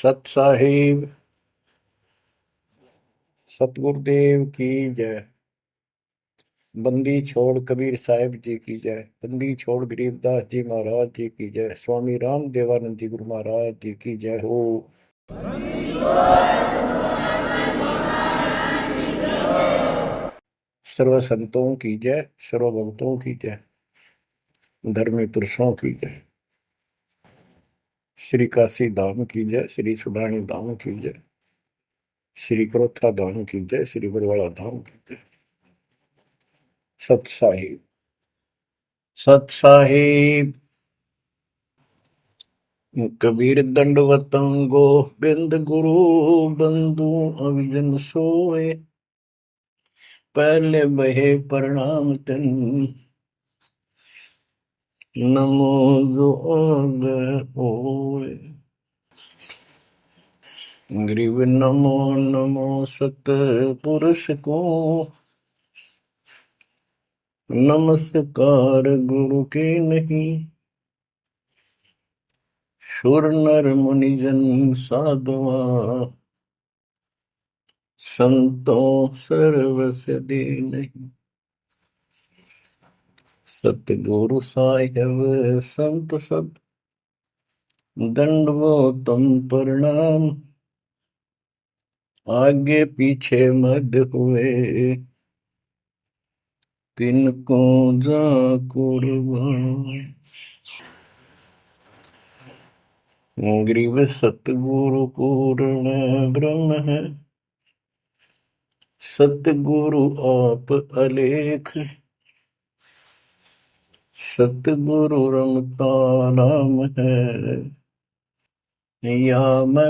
सत साहिब सतगुरुदेव की जय। बंदी छोड़ कबीर साहिब जी की जय। बंदी छोड़ गरीबदास जी महाराज जी की जय। स्वामी राम देवानंद जी गुरु महाराज जी की जय हो। सर्व संतों की जय, सर्व भक्तों की जय, धर्मी पुरुषों की जय। श्री काशी धाम की जय, श्री सुडानी धाम की जय, श्री क्रोथा धाम की जय, श्री बरवाड़ा धाम की जय। सत साहिब सत साहिब कबीर दंडवतम गोबिंद गुरु बंधु अविजन सोए। पहले बहे प्रणाम तन नमो जोग होए। ग्रीव नमो नमो सत पुरुष को नमस्कार गुरु के नहीं। सुर नर मुनिजन साधुआ संतों सर्वस दे नहीं। सतगुरु साहिब संत सब दंडवतम प्रणाम। आगे पीछे मद हुए तिनको जा कुर्बान। ग्रीव सतगुरु पूर्ण ब्रह्म है, सतगुरु आप अलेख। सतगुरु रमता नाम है, या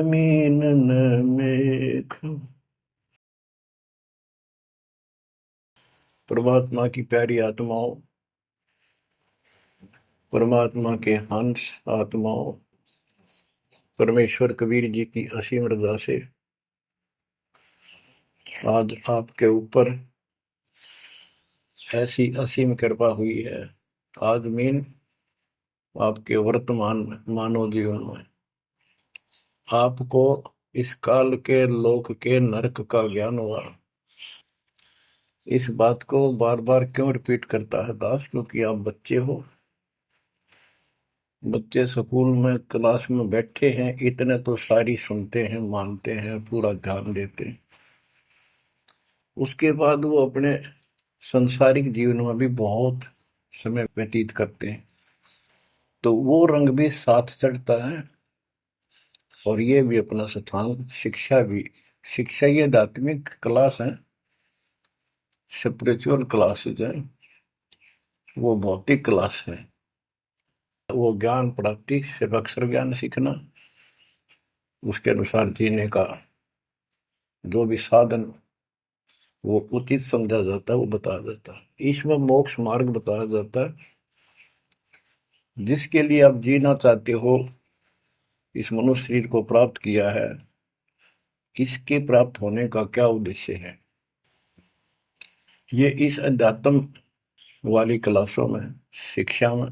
मीनन मेख। परमात्मा की प्यारी आत्माओं, परमात्मा के हंस आत्माओं, परमेश्वर कबीर जी की असीम रजा से आज आपके ऊपर ऐसी असीम कृपा हुई है। आज मीन आपके वर्तमान मानव जीवन में आपको इस काल के लोक के नरक का ज्ञान हुआ। इस बात को बार बार क्यों रिपीट करता है दास? क्योंकि आप बच्चे हो। बच्चे स्कूल में क्लास में बैठे हैं, इतने तो सारी सुनते हैं, मानते हैं, पूरा ध्यान देते हैं। उसके बाद वो अपने संसारिक जीवन में भी बहुत समय व्यतीत करते हैं, तो वो रंग भी साथ चढ़ता है। और ये भी अपना स्थान, शिक्षा भी। शिक्षा ये आध्यात्मिक क्लास है, स्पिरिचुअल क्लासेज है, वो भौतिक क्लास है। वो ज्ञान प्राप्ति सिर्फ अक्षर ज्ञान सीखना, उसके अनुसार जीने का जो भी साधन वो उचित समझा जाता है वो बताया जाता है। ईश्वर मोक्ष मार्ग बताया जाता है, जिसके लिए आप जीना चाहते हो, इस मनुष्य शरीर को प्राप्त किया है, इसके प्राप्त होने का क्या उद्देश्य है, ये इस अध्यात्म वाली क्लासों में, शिक्षा में,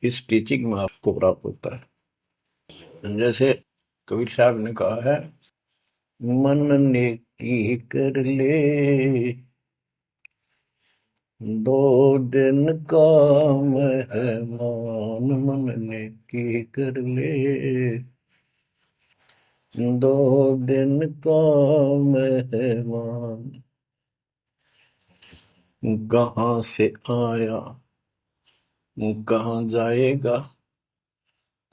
इस टीचिंग में आपको प्राप्त होता है। जैसे कबीर साहब ने कहा है, मन ने की कर ले दो दिन का मेहमान। मन ने की कर ले दो दिन का मेहमान। कहाँ से आया कहाँ जाएगा,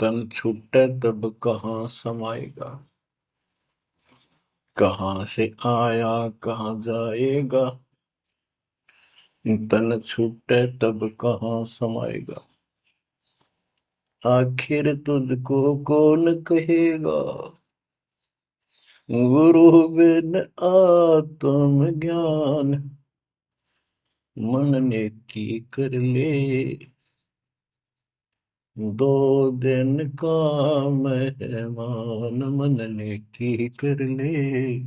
तन छूटे तब कहाँ समाएगा। कहाँ से आया कहाँ जाएगा, तन छूटे तब कहाँ समाएगा। आखिर तुझको कौन कहेगा, गुरु बिन आत्म ज्ञान। मन ने की कर ले दो दिन का मेहमान। मन ने की कर ले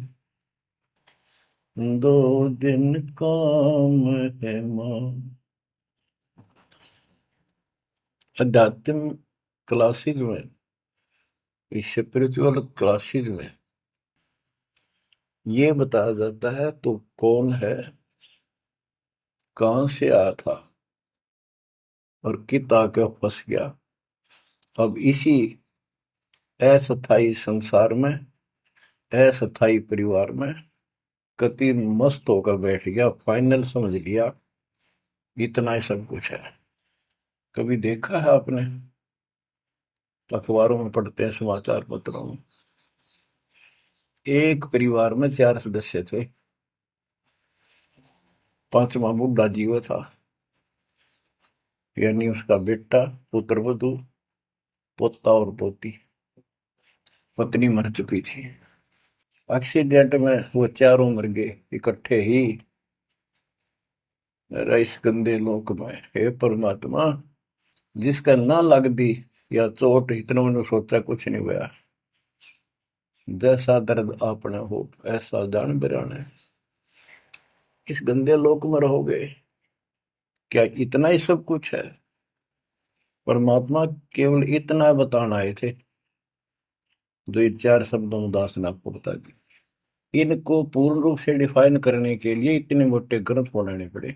दो दिन का मेहमान। अध्यात्म क्लासेस में इस स्पिरिचुअल क्लासेज में ये बताया जाता है तो कौन है, कहां से आया था और कित आके फंस गया। अब इसी अस्थाई संसार में, अस्थाई परिवार में कति मस्त होकर बैठ गया, फाइनल समझ लिया इतना ही सब कुछ है। कभी देखा है आपने, अखबारों में पढ़ते हैं, समाचार पत्रों में, एक परिवार में 4 सदस्य थे, पांचवा बुढ़ा जीव था, यानी उसका बेटा, पुत्र वधू, पोता और पोती। पत्नी मर चुकी थी। एक्सीडेंट में वो चारों मर गए इकट्ठे ही। इस गंदे लोक में हे परमात्मा, जिसका ना लग दी या चोट, इतना मैंने सोचा कुछ नहीं हुआ। जैसा दर्द आपने हो ऐसा जान बिराने। इस गंदे लोक में रहोगे, क्या इतना ही सब कुछ है? परमात्मा केवल इतना बताना आए थे, जो ये 4 शब्दों में दास ने आपको बता दी। इनको पूर्ण रूप से डिफाइन करने के लिए इतने मोटे ग्रंथ बनाने पड़े।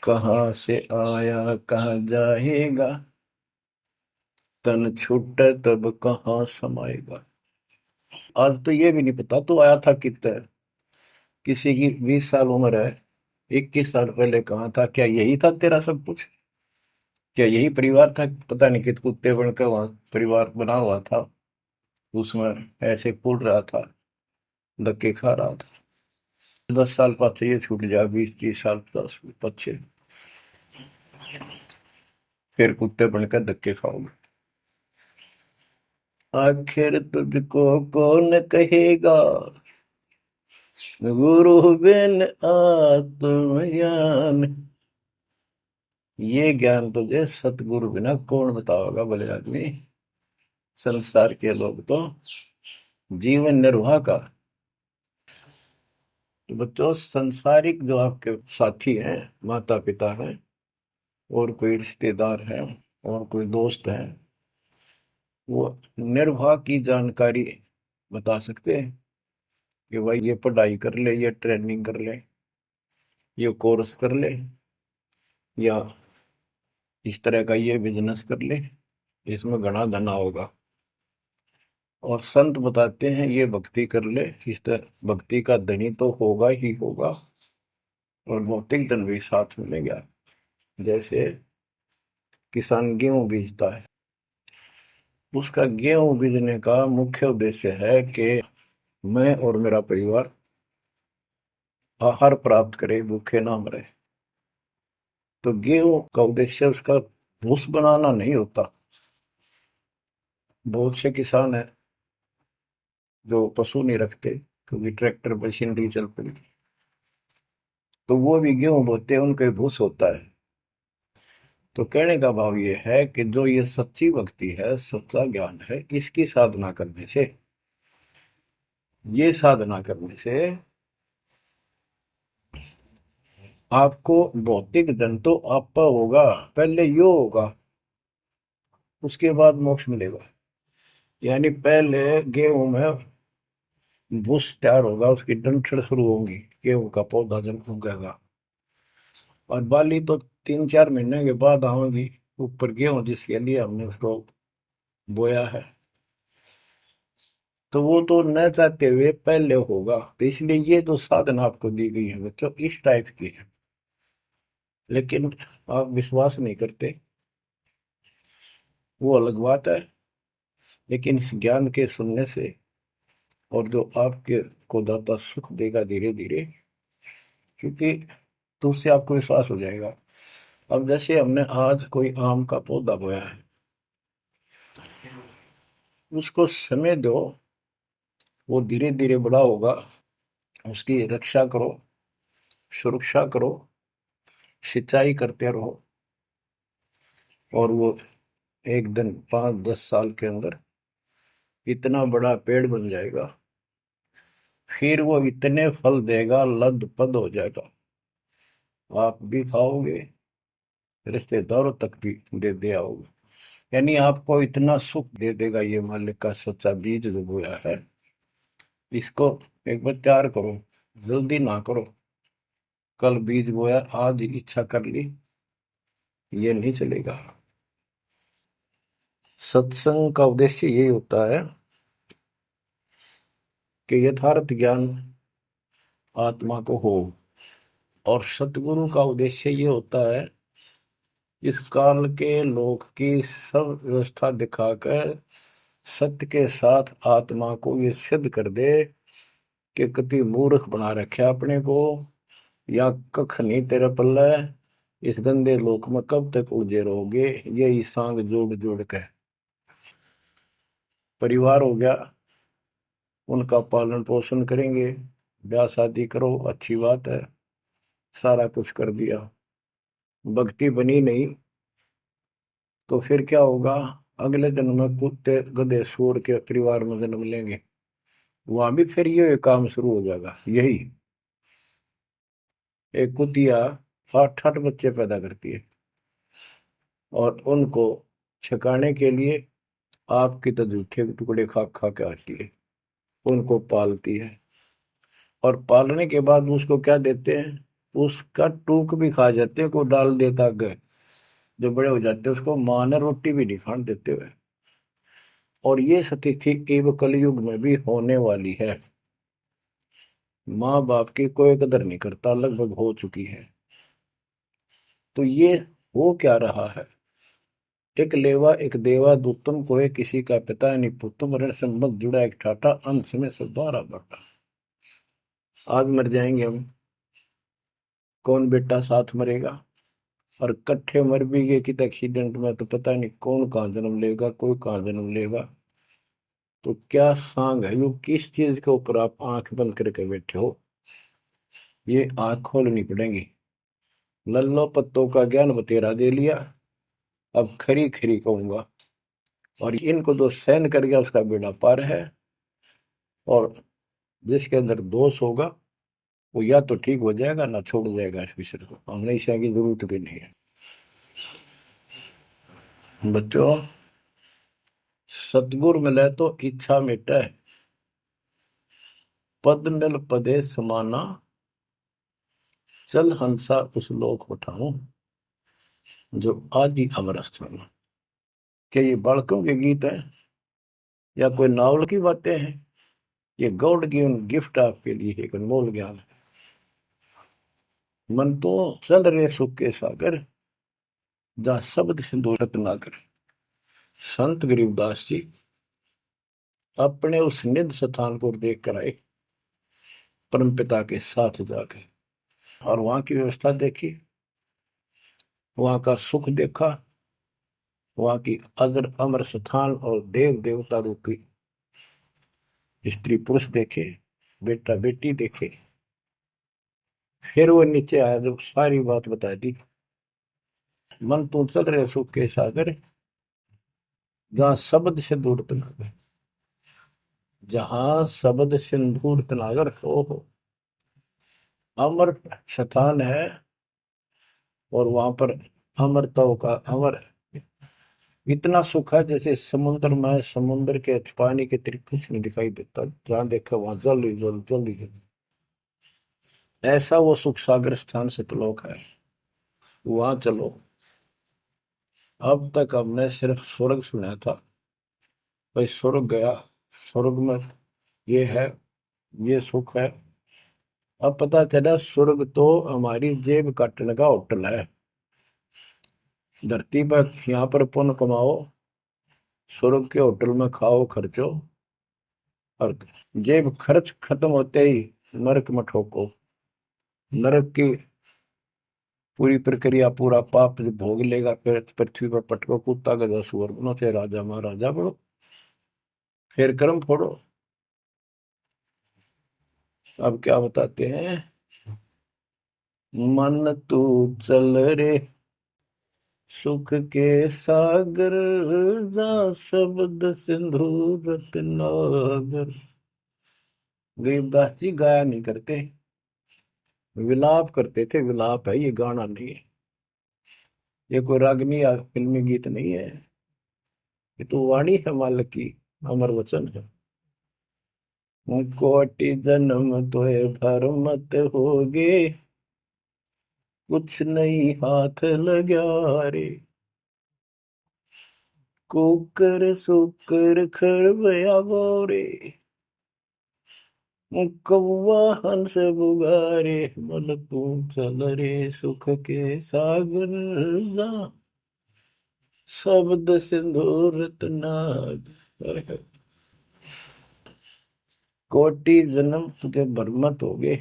कहाँ से आया कहाँ जाएगा, तन छूट तब कहाँ समाएगा। आज तो ये भी नहीं पता तो आया था कितना। किसी की 20 साल उम्र है, 21 साल पहले कहाँ था, क्या यही था तेरा सब कुछ? क्या यही परिवार था? पता नहीं कित कुत्ते बनकर वहां परिवार बना हुआ था, उसमें ऐसे फूल रहा था, धक्के खा रहा था। 10 साल पाछे ये छूट जाए, 20-30 साल 10 पीछे, फिर कुत्ते बनकर धक्के खाओगे। आखिर तुझको कौन कहेगा, गुरु बिन आत्मज्ञान। ये ज्ञान तुझे सतगुरु बिना कौन बताओगा भले आदमी। संसार के लोग तो जीवन निर्वाह का। तो बच्चों, संसारिक जो आपके साथी हैं, माता पिता हैं, और कोई रिश्तेदार हैं, और कोई दोस्त हैं, वो निर्वाह की जानकारी बता सकते हैं कि भाई ये पढ़ाई कर ले, ये ट्रेनिंग कर ले, ये कोर्स कर ले, या इस तरह का ये बिजनेस कर ले, इसमें घना धना होगा। और संत बताते हैं ये भक्ति कर ले, इस तरह भक्ति का धनी तो होगा ही होगा, और भौतिक धन भी साथ मिलेगा। जैसे किसान गेहूं बीजता है, उसका गेहूं बीजने का मुख्य उद्देश्य है कि मैं और मेरा परिवार आहार प्राप्त करे, भूखे ना मरे। तो गेहूं का उद्देश्य उसका भूस बनाना नहीं होता। बहुत से किसान हैं जो पशु नहीं रखते, क्योंकि ट्रैक्टर मशीनरी चल पड़ी, तो वो भी गेहूं बोते हैं, उनका भूस होता है। तो कहने का भाव ये है कि जो ये सच्ची भक्ति है, सच्चा ज्ञान है, इसकी साधना करने से, ये साधना करने से आपको भौतिक धन तो आपका होगा, पहले यो होगा, उसके बाद मोक्ष मिलेगा। यानी पहले गेहूं में भूस तैयार होगा, उसकी डंठल शुरू होंगी, गेहूं का पौधा जब उगेगा, और बाली तो 3-4 महीने के बाद आएगी ऊपर, गेहूं जिसके लिए हमने उसको बोया है। तो वो तो न चाहते हुए पहले होगा। तो इसलिए ये जो साधना आपको दी गई है बच्चों, इस टाइप की है। लेकिन आप विश्वास नहीं करते, वो अलग बात है। लेकिन इस ज्ञान के सुनने से, और जो आपके को दाता सुख देगा धीरे धीरे, क्योंकि तो उससे आपको विश्वास हो जाएगा। अब जैसे हमने आज कोई आम का पौधा बोया है, उसको समय दो, वो धीरे धीरे बड़ा होगा, उसकी रक्षा करो, सुरक्षा करो, सिंचाई करते रहो, और वो एक दिन 5-10 साल के अंदर इतना बड़ा पेड़ बन जाएगा। फिर वो इतने फल देगा, लद पद हो जाएगा, आप भी खाओगे, रिश्तेदारों तक भी दे दे आओगे। यानी आपको इतना सुख दे देगा ये मालिक का सच्चा बीज जो बोया है, इसको एक बार तैयार करो, जल्दी ना करो। कल बीज बोया, आज इच्छा कर ली, ये नहीं चलेगा। सत्संग का उद्देश्य यही होता है कि यथार्थ ज्ञान आत्मा को हो, और सतगुरु का उद्देश्य ये होता है इस काल के लोक की सब व्यवस्था दिखाकर सत्य के साथ आत्मा को ये सिद्ध कर दे कि कति मूर्ख बना रखे अपने को, या कख नहीं तेरे पल्ले, इस गंदे लोक में कब तक उलझे रहोगे। यही सांग जोड़ जोड़ के परिवार हो गया, उनका पालन पोषण करेंगे, ब्याह शादी करो, अच्छी बात है, सारा कुछ कर दिया, भक्ति बनी नहीं तो फिर क्या होगा? अगले जन्म में कुत्ते गधे सूअर के परिवार में जन्म लेंगे, वहां भी फिर ये काम शुरू हो जाएगा। यही एक कुतिया 8 बच्चे पैदा करती है, और उनको छकाने के लिए आपकी तो जूठे टुकड़े खा खा के आती है, उनको पालती है, और पालने के बाद उसको क्या देते हैं? उसका टूक भी खा जाते हैं, को डाल देता गए, जो बड़े हो जाते हैं उसको माँ ने रोटी भी नहीं खाने देते हुए। और ये स्थिति एव कलयुग में भी होने वाली है। माँ बाप की कोई कदर नहीं करता, लगभग हो चुकी है। तो ये हो क्या रहा है? एक लेवा एक देवा दूतम को है, किसी का पिता नहीं पुतम, ऋण संबंध जुड़ा एक ठाटा, अंत में सब 12 बटा। आज मर जाएंगे हम, कौन बेटा साथ मरेगा? और कट्ठे मर भी गए कित एक्सीडेंट में, तो पता नहीं कौन कहाँ जन्म लेगा, कोई कहाँ जन्म लेगा। तो क्या सांग है यो? किस चीज के ऊपर आप आंख बंद करके बैठे हो? ये आंख खोलनी पड़ेगी। लल्लो पत्तों का ज्ञान बतेरा दे लिया, अब खरी खरी कहूंगा। और इनको जो सहन कर गया उसका बेड़ा पार है, और जिसके अंदर दोष होगा वो या तो ठीक हो जाएगा ना छोड़ जाएगा इस विषय को। हमने इस की जरूरत भी नहीं है। बच्चों, सतगुर मिले तो इच्छा मिटे, पद मिल पदे समाना, चल हंसा उस लोक उठाऊं जो आदि अमर स्थान। क्या ये बालकों के गीत हैं या कोई नावल की बातें हैं? ये गॉड गिवन गिफ्ट आपके लिए एक अनमोल ज्ञान है। मन तो चल रहे सुख के सागर, जा शब्द सिंधु रत्नाकर। संत गरीबदास जी अपने उस निध स्थान को देख कर आए, परम पिता के साथ जाकर, और वहां की व्यवस्था देखी, वहां का सुख देखा, वहां की अजर अमर स्थान और देव देवता रूपी स्त्री पुरुष देखे, बेटा बेटी देखे। फिर वो नीचे आया, जब सारी बात बता दी। मन तू चल रहे सुख के सागर, जहां शब्द से दूर तनागर। जहां शब्द सिंदूर तनागर हो, अमर स्थान है, और वहां पर अमरताओं का अमर इतना सुख है जैसे समुद्र में, समुद्र के पानी के तरीके कुछ नहीं दिखाई देता, जहां देखा वहां जल ही जल, जल ही जल। ऐसा वो सुख सागर स्थान सतलोक है, वहां चलो। अब तक हमने सिर्फ स्वर्ग सुना था, भाई स्वर्ग गया, स्वर्ग में ये है, ये सुख है। अब पता चला स्वर्ग तो हमारी जेब काटने का होटल है। धरती पर यहाँ पर पुण्य कमाओ, स्वर्ग के होटल में खाओ खर्चो, और जेब खर्च खत्म होते ही नरक में ठोको। नरक की पूरी प्रक्रिया, पूरा पाप जो भोग लेगा, फिर पृथ्वी पर पटको, कुत्ता गधा सुअर बनो, चाहे राजा महाराजा बनो, फिर कर्म फोड़ो। अब क्या बताते हैं? मन तू चल रे सुख के सागर, जा शब्द सिंधु रत्नागर। गरीबदास जी गाया नहीं करते, विलाप करते थे। विलाप है, ये गाना नहीं है, ये कोई रागनी या फिल्मी गीत नहीं है। ये तो वाणी है मालिक की, अमर वचन है। कोटि जन्म तोय भर मत होगे, कुछ नहीं हाथ लगा रे। कुकर सुकर खरबया बोरे, कौवा हंस बुगारे, मन तू चल रे सुख के सागर जा, शब्द सिंदूर नाग। कोटि जन्म तुझे बरमत हो गए,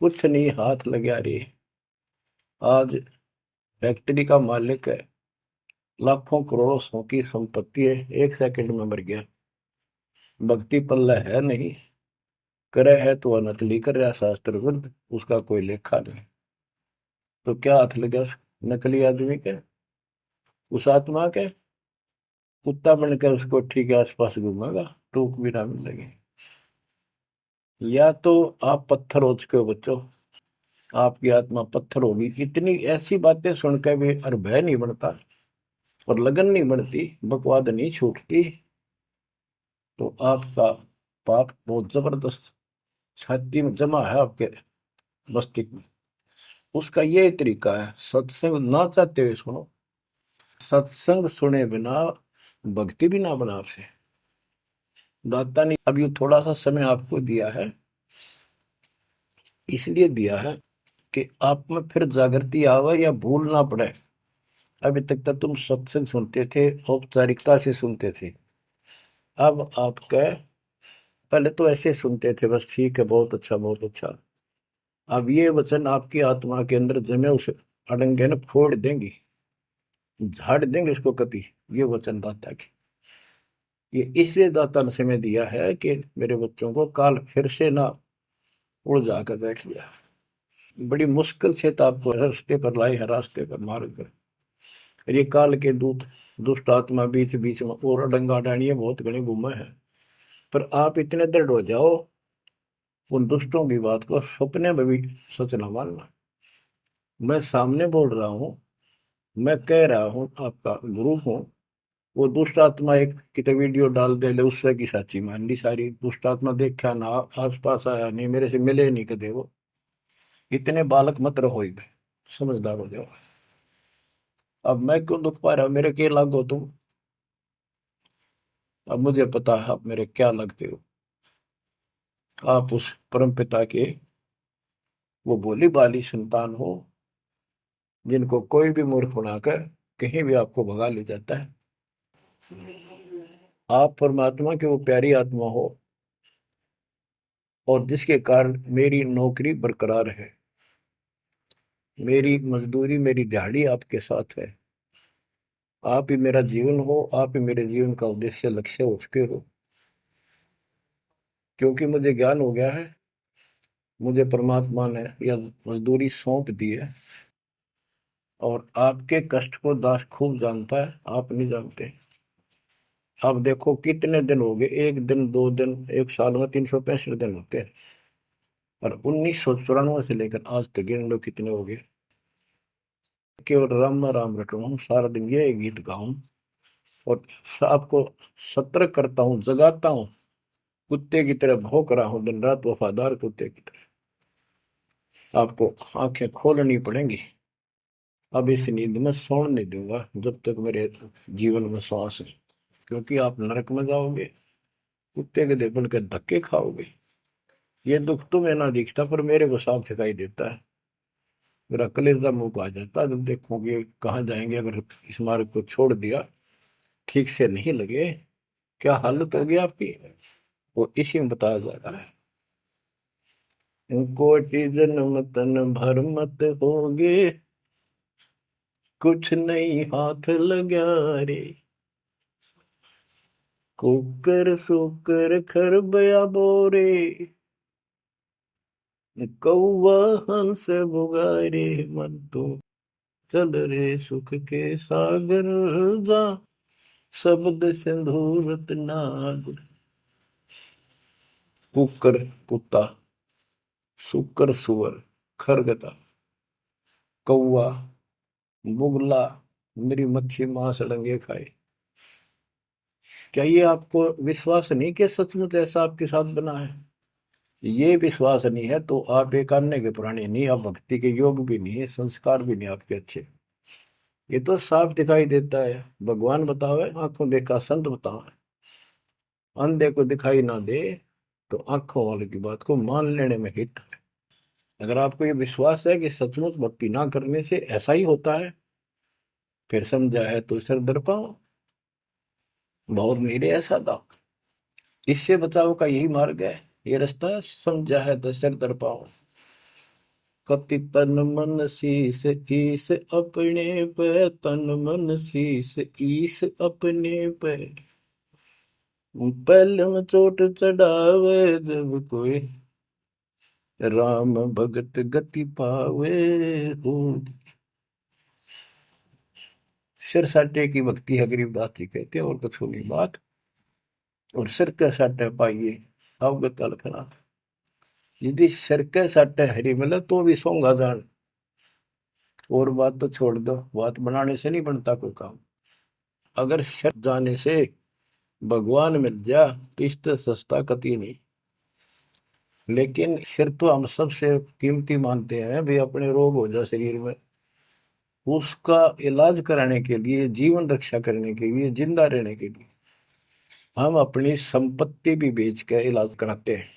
कुछ नहीं हाथ लगा रे। आज फैक्ट्री का मालिक है, लाखों करोड़ों सौ की संपत्ति है, एक सेकंड में मर गया। भक्ति पल्ला है नहीं, करे है तो नकली कर रहा शास्त्र विरुद्ध, उसका कोई लेखा नहीं। तो क्या हाथ लगा उस नकली आदमी के, उस आत्मा के? कुत्ता बन के उसको ठीक है आसपास घूमेगा, टूक भी ना मिलेगी। या तो आप पत्थर हो चुके हो बच्चों, आपकी आत्मा पत्थर होगी। इतनी ऐसी बातें सुनकर भी और भय नहीं बनता और लगन नहीं बनती, बकवाद नहीं छूटती, तो आपका पाप बहुत जबरदस्त छाती में जमा है आपके मस्तिष्क में। उसका ये तरीका है, सत्संग ना चाहते हुए सुनो। सत्संग सुने बिना भक्ति भी ना बना आपसे। दाता ने अब ये थोड़ा सा समय आपको दिया है, इसलिए दिया है कि आप में फिर जागृति आवे या भूल ना पड़े। अभी तक तो तुम सत्संग सुनते थे, औपचारिकता से सुनते थे। अब आपका, पहले तो ऐसे सुनते थे बस, ठीक है बहुत अच्छा बहुत अच्छा। अब ये वचन आपकी आत्मा के अंदर जमे, उसे अड़ंगे न फोड़ देंगी, झाड़ देंगे उसको कति। ये वचन दाता की, ये इसलिए दाता ने समय दिया है कि मेरे बच्चों को काल फिर से ना उड़ जाकर बैठ गया। बड़ी मुश्किल से तो आपको रास्ते पर लाए है, रास्ते पर मार्ग पर। ये काल के दूत दुष्ट आत्मा बीच बीच में और अडंगा डाणिए बहुत घने घूमे हैं, पर आप इतने दृढ़ हो जाओ, उन दुष्टों की बात को सपने में भी सच न मानना। मैं सामने बोल रहा हूँ, मैं कह रहा हूँ, आपका गुरु हूँ। वो दुष्ट आत्मा एक कितने वीडियो डाल दे ले, उससे की साची मान ली सारी। दुष्ट आत्मा देखा ना, आस पास आया नहीं, मेरे से मिले नहीं कदे वो। इतने बालक मत रहो, समझदार हो जाओ। अब मैं क्यों दुख पा रहा हूँ, मेरे के लागो तुम। अब मुझे पता है आप मेरे क्या लगते हो। आप उस परम पिता के वो भोली भाली संतान हो, जिनको कोई भी मूर्ख बनाकर कहीं भी आपको भगा ले जाता है। आप परमात्मा के वो प्यारी आत्मा हो, और जिसके कारण मेरी नौकरी बरकरार है, मेरी मजदूरी मेरी दिहाड़ी आपके साथ है। आप ही मेरा जीवन हो, आप ही मेरे जीवन का उद्देश्य लक्ष्य हो चुके हो। क्योंकि मुझे ज्ञान हो गया है, मुझे परमात्मा ने यह मजदूरी सौंप दी है, और आपके कष्ट को दास खूब जानता है, आप नहीं जानते। अब देखो कितने दिन हो गए, एक दिन दो दिन, एक साल में 365 दिन होते हैं, और 1994 से लेकर आज तक गिन लो कितने हो गए। केवल राम राम रटूं, सारा दिन ये गीत गाऊं, और आपको सतर्क करता हूँ, जगाता हूँ। कुत्ते की तरह भौंक रहा हूँ दिन रात, वफादार कुत्ते की तरह। आपको आंखें खोलनी पड़ेंगी। अब इस नींद में सोने नहीं दूंगा जब तक मेरे जीवन में सांस है, क्योंकि आप नरक में जाओगे, कुत्ते के दे बन के धक्के खाओगे। ये दुख तुम्हें ना दिखता, पर मेरे को साफ दिखाई देता है। मेरा कलेजा मुंह को आ जाता है जब देखोगे कहाँ जाएंगे अगर इस मार्ग को छोड़ दिया, ठीक से नहीं लगे, क्या हालत होगी आपकी। वो इसी में बताया जा रहा है। कोटि जन्म तन भर मत होगे, कुछ नहीं हाथ लगा रे। कुकर सुकर खरबया बोरे, कौवा हंस बुगारे, मन तो चल रे सुख के सागर जा, शब्द सिंधूरत नाग। कुकर कुत्ता, सुकर सुअर, खरगता, कौवा, बुगला, मेरी मच्छी मांस अड़ंगे खाए। क्या ये आपको विश्वास नहीं कि सचमुच ऐसा आपके साथ बना है? ये विश्वास नहीं है तो आप एक अन्य के प्राणी नहीं, आप भक्ति के योग भी नहीं है, संस्कार भी नहीं आपके अच्छे। ये तो साफ दिखाई देता है। भगवान बताओ है, आंखों देखा संत बताओ है। अंधे को दिखाई ना दे तो आंखों वाले की बात को मान लेने में हित है। अगर आपको ये विश्वास है कि सचमुच भक्ति ना करने से ऐसा ही होता है, फिर समझा है तो सिर दर पाओ, बहुत मेरे ऐसा था। इससे बचाव का यही मार्ग है, ये रास्ता। समझा है तो सिर दर पाओ। कति तन मन शीस ईस अपने पे, तन मन शीस ईस अपने पे। पहले में चोट चढ़ावे जब कोई, राम भगत गति पावे हो। सिर साटे की भक्ति है, गरीबदास जी कहते हैं, और कुछ होगी बात। और सिर के साटे पाइए अवगत अलखनाथ। यदि सिर के साटे हरी मिले तो भी सोंगा जान। और बात तो छोड़ दो, बात बनाने से नहीं बनता कोई काम। अगर सिर जाने से भगवान मिल जा तो इससे सस्ता कति नहीं। लेकिन सिर तो हम सबसे कीमती मानते हैं भाई। अपने रोग हो जाए शरीर में, उसका इलाज कराने के लिए, जीवन रक्षा करने के लिए, जिंदा रहने के लिए हम अपनी संपत्ति भी बेच के इलाज कराते हैं।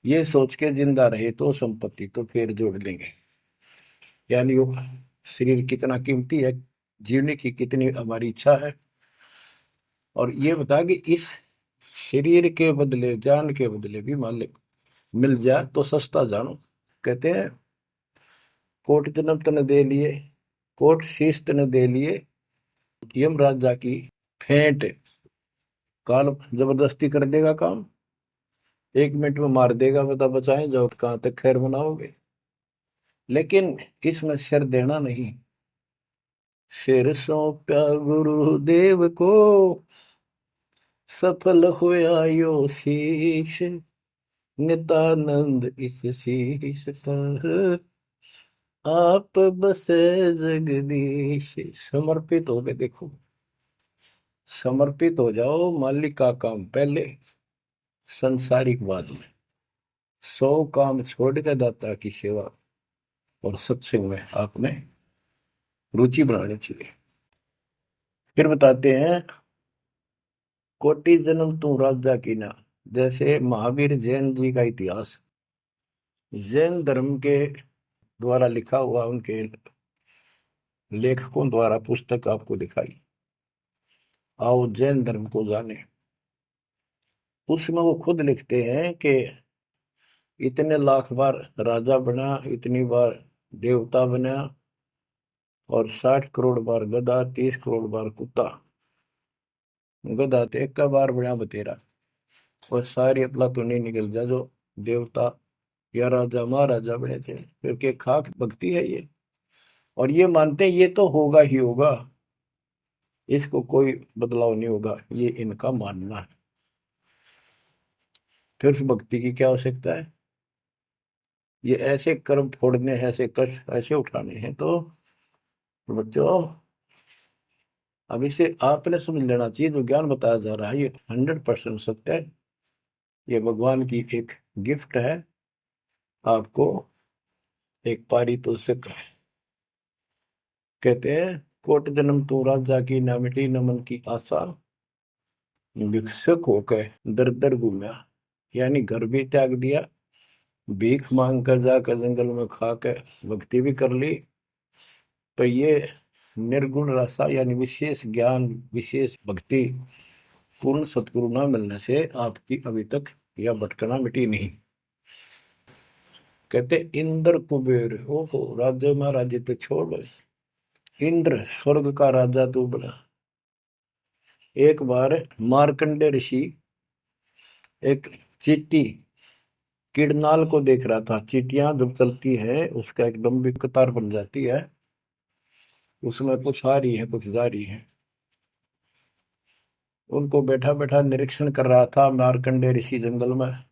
ये सोच के जिंदा रहे तो संपत्ति तो फिर जोड़ लेंगे। यानी वो शरीर कितना कीमती है, जीने की कितनी हमारी इच्छा है। और ये बता कि इस शरीर के बदले, जान के बदले भी मालिक मिल जाए तो सस्ता जानो। कहते हैं कोट जन्म तन दे लिए, कोट शीश तन दे लिए, यम राजा की फेंट। काल जबरदस्ती कर देगा काम, 1 मिनट में मार देगा, बता बचाएं जाओ कहां तक खैर बनाओगे। लेकिन इसमें सिर देना नहीं। सिर सौंपा गुरुदेव को, सफल होया यो शीश। नित्यानंद इस शीश पर आप बसे जगदीश। समर्पित हो गए, देखो समर्पित हो जाओ। मालिक का काम पहले, संसारिक बाद में। 100 काम छोड़ के दाता की सेवा और सत्संग में आपने रुचि बनानी चाहिए। फिर बताते हैं कोटि जन्म तू राजा की ना। जैसे महावीर जैन जी का इतिहास जैन धर्म के द्वारा लिखा हुआ, उनके लेखकों द्वारा पुस्तक आपको दिखाई। आओ जैन धर्म को जाने। उसमें वो खुद लिखते हैं कि इतने लाख बार राजा बना, इतनी बार देवता बना, और 60 करोड़ बार गधा, 30 करोड़ बार कुत्ता। गधा तो एक का बार बना बतेरा। और सारी अपला तो नहीं निकल जा जो देवता या राजा महाराजा बने थे, क्योंकि खाक भक्ति है ये। और ये मानते हैं ये तो होगा ही होगा, इसको कोई बदलाव नहीं होगा, ये इनका मानना है। फिर उस भक्ति की क्या आवश्यकता है? ये ऐसे कर्म फोड़ने हैं, ऐसे कष्ट ऐसे उठाने हैं। तो बच्चों अब इसे आपने समझ लेना चाहिए, जो ज्ञान बताया जा रहा है ये 100% सत्य है। ये भगवान की एक गिफ्ट है आपको, एक पारितोषिक है। कहते हैं कोट जन्म तू राजा की, ना मिटी न मन की आशा। भिक्षुक होकर दर दर घूमा, यानी घर भी त्याग दिया, भीख मांग कर जाकर जंगल में खा कर भक्ति भी कर ली। पर ये निर्गुण रसा यानी विशेष ज्ञान, विशेष भक्ति, पूर्ण सतगुरु न मिलने से आपकी अभी तक यह भटकना मिटी नहीं। कहते इंद्र कुबेर, ओहो राज्य महाराजे तो छोड़, इंद्र स्वर्ग का राजा तू बना। एक बार मार्कंडे ऋषि एक चींटी किड़नाल को देख रहा था। चींटियां जब चलती है उसका एक लंबी कतार बन जाती है, उसमें कुछ आ रही है कुछ जा रही है। उनको बैठा बैठा निरीक्षण कर रहा था मार्कंडे ऋषि जंगल में।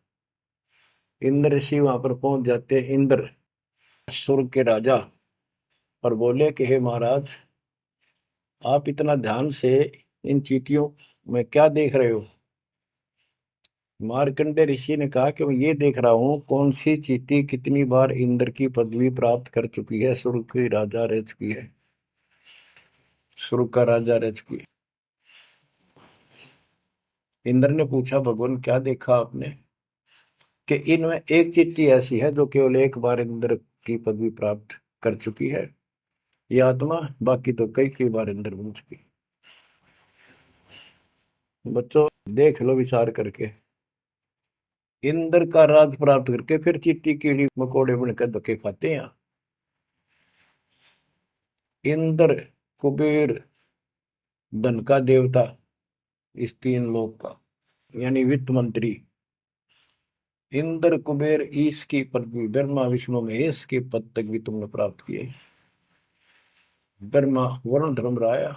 इंद्र ऋषि वहां पर पहुंच जाते, इंद्र स्वर्ग के राजा, और बोले कि हे महाराज, आप इतना ध्यान से इन चींटियों मैं क्या देख रहे हो? मार्कंडे ऋषि ने कहा कि मैं ये देख रहा हूँ कौन सी चींटी कितनी बार इंद्र की पदवी प्राप्त कर चुकी है, स्वर्ग की राजा रह चुकी है, स्वर्ग का राजा रह चुकी है। इंद्र ने पूछा, भगवान क्या देखा आपने? कि इनमें एक चींटी ऐसी है जो केवल एक बार इंद्र की पदवी प्राप्त कर चुकी है, ये आत्मा, बाकी तो कई कई बार इंद्र बन चुकी है। बच्चों देख लो विचार करके, इंद्र का राज प्राप्त करके फिर चींटी कीड़ी मकोड़े बनकर धक्के खाते हैं। इंद्र, कुबेर, धन का देवता, इस तीन लोक का, यानी वित्त मंत्री, इंद्र कुबेर ईश की पदवी, ब्रह्मा विष्णु महेश के पद तक भी तुमने प्राप्त किए। ब्रह्मा वरुण धर्मराय,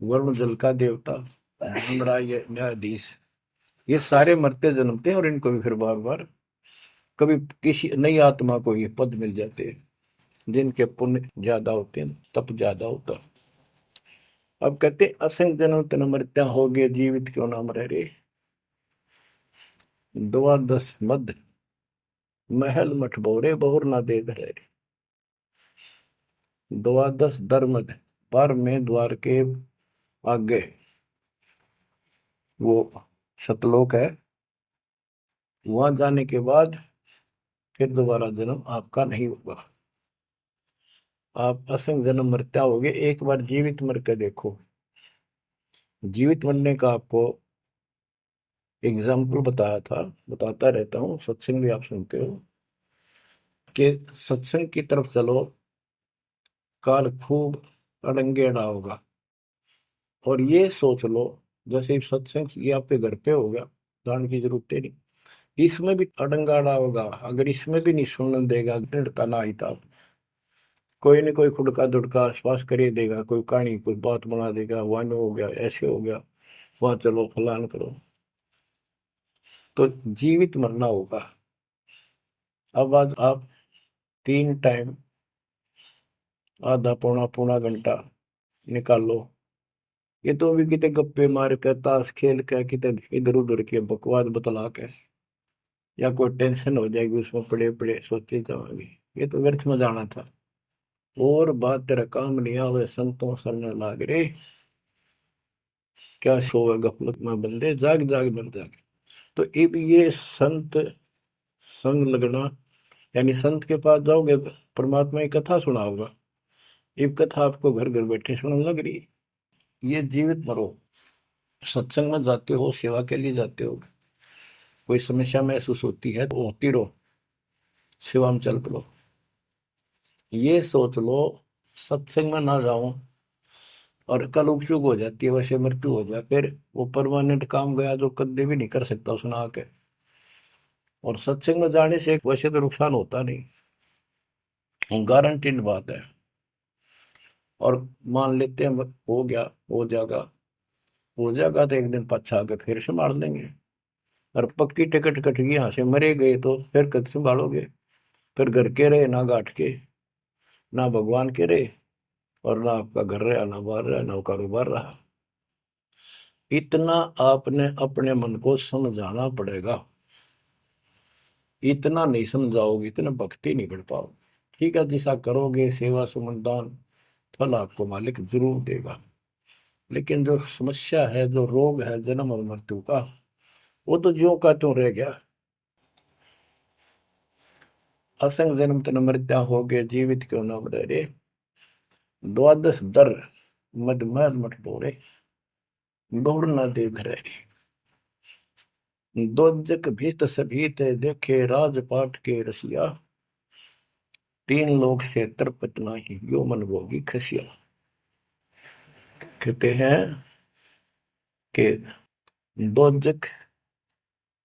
वरुण जल का देवता, धर्मराय न्यायाधीश, ये सारे मरते जन्मते हैं और इनको भी फिर बार बार कभी किसी नई आत्मा को ये पद मिल जाते हैं, जिनके पुण्य ज्यादा होते हैं, तप ज्यादा होता। अब कहते असंग जन्म तन मृत्या हो गए, जीवित क्यों नाम रह रे। द्वादश मद महल मठ बोरे, बहुर ना दे धरे। द्वादश धर्मद, पर में द्वार के आगे वो सतलोक है, वहां जाने के बाद फिर दोबारा जन्म आपका नहीं होगा। आप असंग जन्म मरता होगे, एक बार जीवित मर के देखो। जीवित मरने का आपको एग्जाम्पल बताया था, बताता रहता हूँ, सत्संग भी आप सुनते हो, कि सत्संग की तरफ चलो, काल खूब अड़ंगेड़ा होगा। और ये सोच लो जैसे सत्संग ये आपके घर पे हो गया, जान की जरूरत है नहीं, इसमें भी अड़ंगाड़ा होगा। अगर इसमें भी नहीं सुनने देगा, दृढ़ता ना आई था, कोई न कोई खुड़का दुड़का आश्वास कर ही देगा, कोई कहानी कोई बात बना देगा, वन हो गया, ऐसे हो गया, वहां चलो फलान करो, तो जीवित मरना होगा। अब आज आप 3 टाइम आधा पौना पौना घंटा निकालो, ये तो भी कितने गप्पे मार के, ताश खेल के, कितने इधर उधर के बकवास बतला के, या कोई टेंशन हो जाएगी उसमें पड़े पड़े सोचे जाओगे, ये तो व्यर्थ में जाना था। और बात तेरा काम नहीं आवे, संतों सरने लाग रे, क्या सोवे गफलत में बंदे, जाग जाग मर जागे। तो अब ये संत संग लगना, यानी संत के पास जाओगे परमात्मा की कथा सुना होगा, ये कथा आपको घर घर बैठे सुनने लग रही है। ये जीवित मरो, सत्संग में जाते हो, सेवा के लिए जाते हो, कोई समस्या महसूस होती है तो होती रहो, सेवा में चल पड़ो। ये सोच लो सत्संग में ना जाऊं और कल उपचुक हो जाती है, वैसे मृत्यु हो जाए, फिर वो परमानेंट काम गया जो कभी भी नहीं कर सकता सुना के। और सत्संग में जाने से वैसे तो नुकसान होता नहीं, गारंटीड बात है। और मान लेते हैं हो गया, हो जाएगा, हो जाएगा तो एक दिन पछा के फिर संभाल लेंगे। और पक्की टिकट कट गई, यहाँ से मरे गए तो फिर कद संभालोगे? फिर घर के रहे ना घाट के, ना भगवान के रहे, और ना आपका घर रहा, ना बाहर रहा, ना कारोबार रहा। इतना आपने अपने मन को समझाना पड़ेगा, इतना नहीं समझाओगे इतना भक्ति नहीं कर पाओगे। ठीक है, जैसा करोगे सेवा सुमन दान, फल आपको मालिक जरूर देगा। लेकिन जो समस्या है, जो रोग है जन्म और मृत्यु का, वो तो ज्यों का त्यों रह गया। असंग जन्म तन मृत्या हो गए, जीवित क्यों नाम रह रे। द्वादश दर मद मठ बोरे, गौर न दे धरे। दोजक भीत सभीत देखे, राजपाट के रसिया, तीन लोग से तरपत नाही, यो मन भोगी खसिया। कहते हैं कि दोजक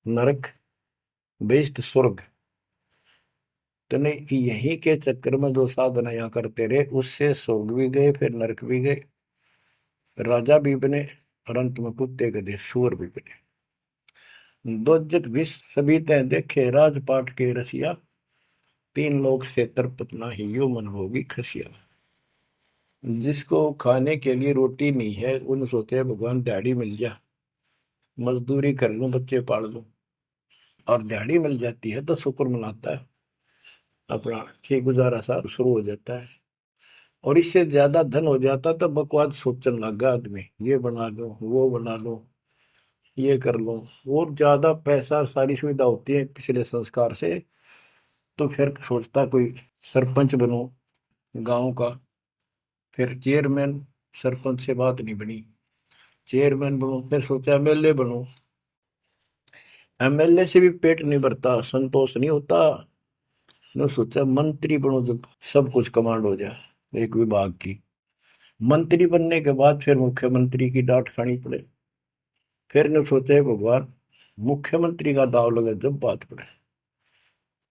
नरक बेस्ट स्वर्ग, तो नहीं यही के चक्कर में जो साधना यहाँ करते रहे, उससे स्वर्ग भी गए, फिर नरक भी गए, राजा भी बने, और अंत में कुत्ते गधे सूअर भी बने। दोजक विष सभी तय देखे, राजपाट के रसिया, तीन लोग से तरपत नाही, यो मन भोगी खसिया। जिसको खाने के लिए रोटी नहीं है उन सोचते हैं भगवान दिहाड़ी मिल जा, मजदूरी कर लूं, बच्चे पाल लूं, और दिहाड़ी मिल जाती है तो शुक्र मनाता है, अपना ठीक गुजारा सा शुरू हो जाता है। और इससे ज्यादा धन हो जाता तो बकवास सोचने लगा आदमी, ये बना लो, वो बना लो, ये कर लो। और ज्यादा पैसा सारी सुविधा होती है पिछले संस्कार से, तो फिर सोचता कोई सरपंच बनो गांव का, फिर चेयरमैन, सरपंच से बात नहीं बनी, चेयरमैन बनो, फिर सोचा एमएलए बनो, एमएलए से भी पेट नहीं भरता, संतोष नहीं होता, ने सोचा मंत्री बनो, जब सब कुछ कमांड हो जाए एक विभाग की। मंत्री बनने के बाद फिर मुख्यमंत्री की डांट खानी पड़े, फिर ने सोचा भगवान मुख्यमंत्री का दाव लगे जब बात पड़े।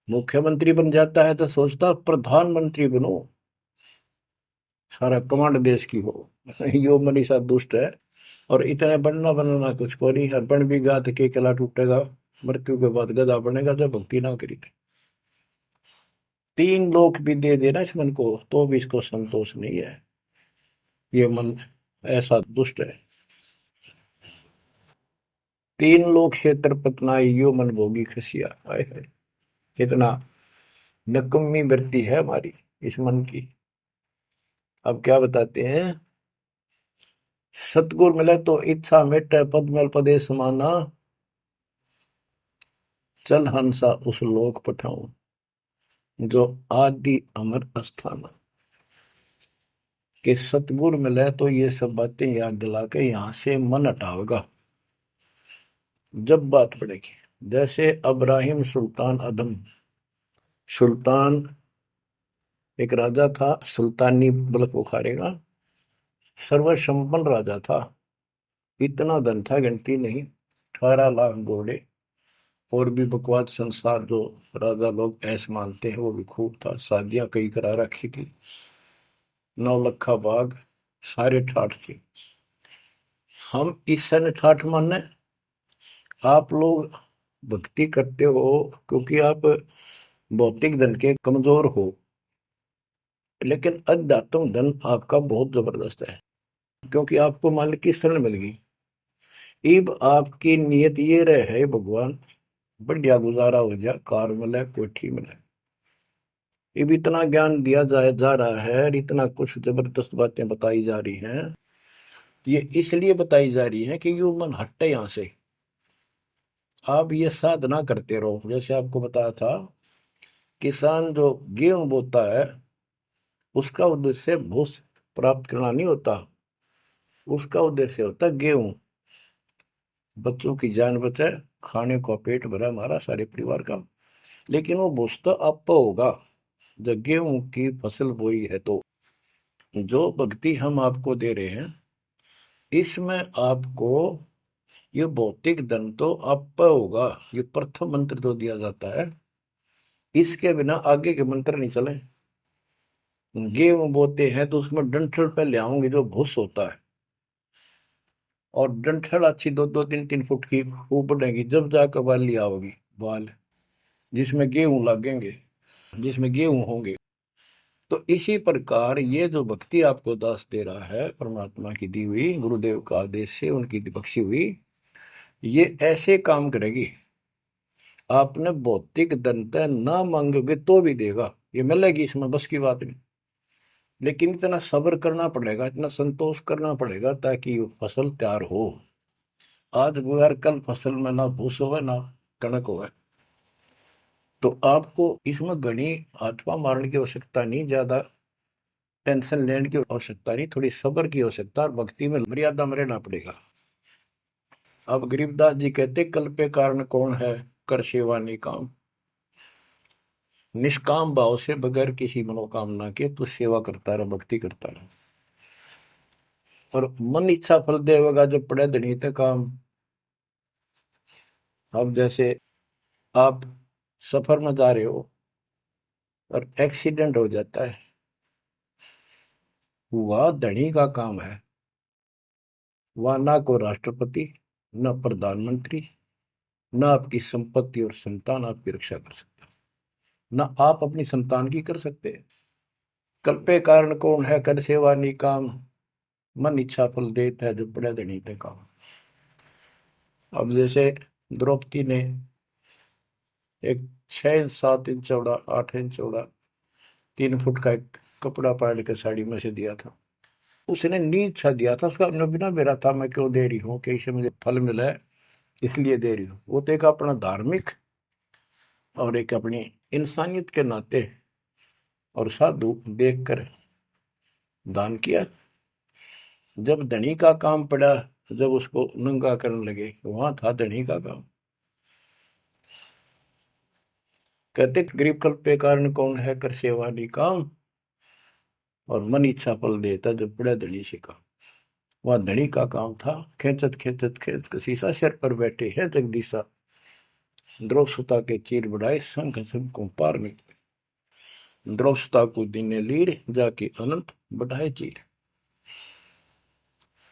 मुख्यमंत्री बन जाता है तो सोचता प्रधानमंत्री बनो, सारा कमांड देश की हो। यो मनीषा दुष्ट है, और इतने बनना बनना कुछ को नहीं, हर बन भी गा तो के किला टूटेगा, मृत्यु के बाद गधा बनेगा जब भक्ति ना करी थी। 3 लोक भी दे देना इस मन को तो भी इसको संतोष नहीं है, ये मन ऐसा दुष्ट है। 3 लोक क्षेत्र पतनाई यो मन भोगी खसिया, हाय हाय, इतना नकम्मी वृत्ति है हमारी इस मन की। अब क्या बताते हैं, सतगुर मिले तो इच्छा मिटे, पद मल पदे समाना, चल हंसा उस लोक पठाऊं, जो आदि अमर अस्थान। कि सतगुर मिले तो ये सब बातें याद दिला के यहां से मन हटावेगा जब बात पड़ेगी। जैसे अब्राहिम सुल्तान अदम, सुल्तान एक राजा था, सुल्तानी मुल्क बुखारेगा, सर्वसंपन्न राजा था, इतना धन था गिनती नहीं, 18 लाख घोड़े, और भी बकवास संसार जो राजा लोग ऐसे मानते हैं वो भी खूब था, शादियां कई करा रखी थी, 9 लखा बाग, सारे ठाठ थी। हम इस सन ठाठ माने, आप लोग भक्ति करते हो क्योंकि आप भौतिक धन के कमजोर हो, लेकिन अध्यात्म धन आपका बहुत जबरदस्त है, क्योंकि आपको मालिक की शरण मिल गई। इब आपकी नियत ये रहे भगवान बढ़िया गुजारा हो जाए, कार मिले, कोठी मिले। इब इतना ज्ञान दिया जाए जा रहा है, इतना कुछ जबरदस्त बातें बताई जा रही हैं, ये इसलिए बताई जा रही है कि यू मन हटे यहां से। आप ये साधना करते रहो, जैसे आपको बताया था, किसान जो गेहूं बोता है उसका उद्देश्य भूस प्राप्त करना नहीं होता, उसका उद्देश्य होता है गेहूं, बच्चों की जान बचे, खाने को पेट भरा हमारा सारे परिवार का। लेकिन वो भूस तो आप होगा जब गेहूं की फसल बोई है। तो जो भक्ति हम आपको दे रहे हैं इसमें आपको ये भौतिक धन तो आप होगा, ये प्रथम मंत्र जो दिया जाता है, इसके बिना आगे के मंत्र नहीं चले। गेहूं बोते हैं तो उसमें डंठल पे ले आओगे जो भूस होता है, और डंठल अच्छी 2-2, 3-3 फुट की वो बढ़ेगी, जब जाकर बाली आओगी, बाल जिसमें गेहूं लगेंगे, जिसमें गेहूं होंगे। तो इसी प्रकार ये जो भक्ति आपको दास दे रहा है, परमात्मा की दी हुई, गुरुदेव का आदेश से उनकी बख्शी हुई, ये ऐसे काम करेगी, आपने भौतिक धनता ना मांगोगे तो भी देगा, ये मिलेगी, इसमें बस की बात नहीं। लेकिन इतना सब्र करना पड़ेगा, इतना संतोष करना पड़ेगा ताकि फसल तैयार हो। आज गुजर कल फसल में ना भूस होवे ना कणक होवे। तो आपको इसमें घनी आत्मा मारने की आवश्यकता नहीं, ज्यादा टेंशन लेने की आवश्यकता नहीं, थोड़ी सब्र की आवश्यकता, और भक्ति में मर्यादा में रहना पड़ेगा। अब गरीबदास जी कहते कल पे कारण कौन है, कर सेवा निकाम, निष्काम भाव से बगैर किसी मनोकामना के तू सेवा करता रहे, भक्ति करता रहे, और मन इच्छा फल देगा जब पड़े धनी ते काम। अब जैसे आप सफर में जा रहे हो और एक्सीडेंट हो जाता है, वह धनी का काम है, वह ना को राष्ट्रपति, न प्रधानमंत्री, न आपकी संपत्ति और संतान आपकी रक्षा कर सकता, न आप अपनी संतान की कर सकते, कल्पे कारण कौन है कर सेवा निकाम, मन इच्छा फल देता है जो पड़े धनी पे काम। अब जैसे द्रौपदी ने एक 6 इंच 7 इंच चौड़ा 8 इंच चौड़ा 3 फुट का एक कपड़ा पाड़ के साड़ी में से दिया था। उसने नीच सा दिया था, उसका बिना मेरा था, मैं क्यों दे रही हूँ कि इससे मुझे फल मिला है इसलिए दे रही हूँ। वो तो एक अपना धार्मिक और एक अपनी इंसानियत के नाते और साधु देखकर दान किया। जब धनी का काम पड़ा, जब उसको नंगा करने लगे, वहां था धनी का काम। कहते गरीब कल्प पे कारण कौन है कर सेवा निकाम, और मन इच्छा फल देता जब बड़ा धनी से काम। वह धनी का काम था, खेचत खेचत खेच शीशा सिर पर बैठे है जगदीशा, द्रौव सुता के चीर बढ़ाए संग संग को पार में, द्रौव सुता को दिने लीर जाके अनंत बढ़ाए चीर।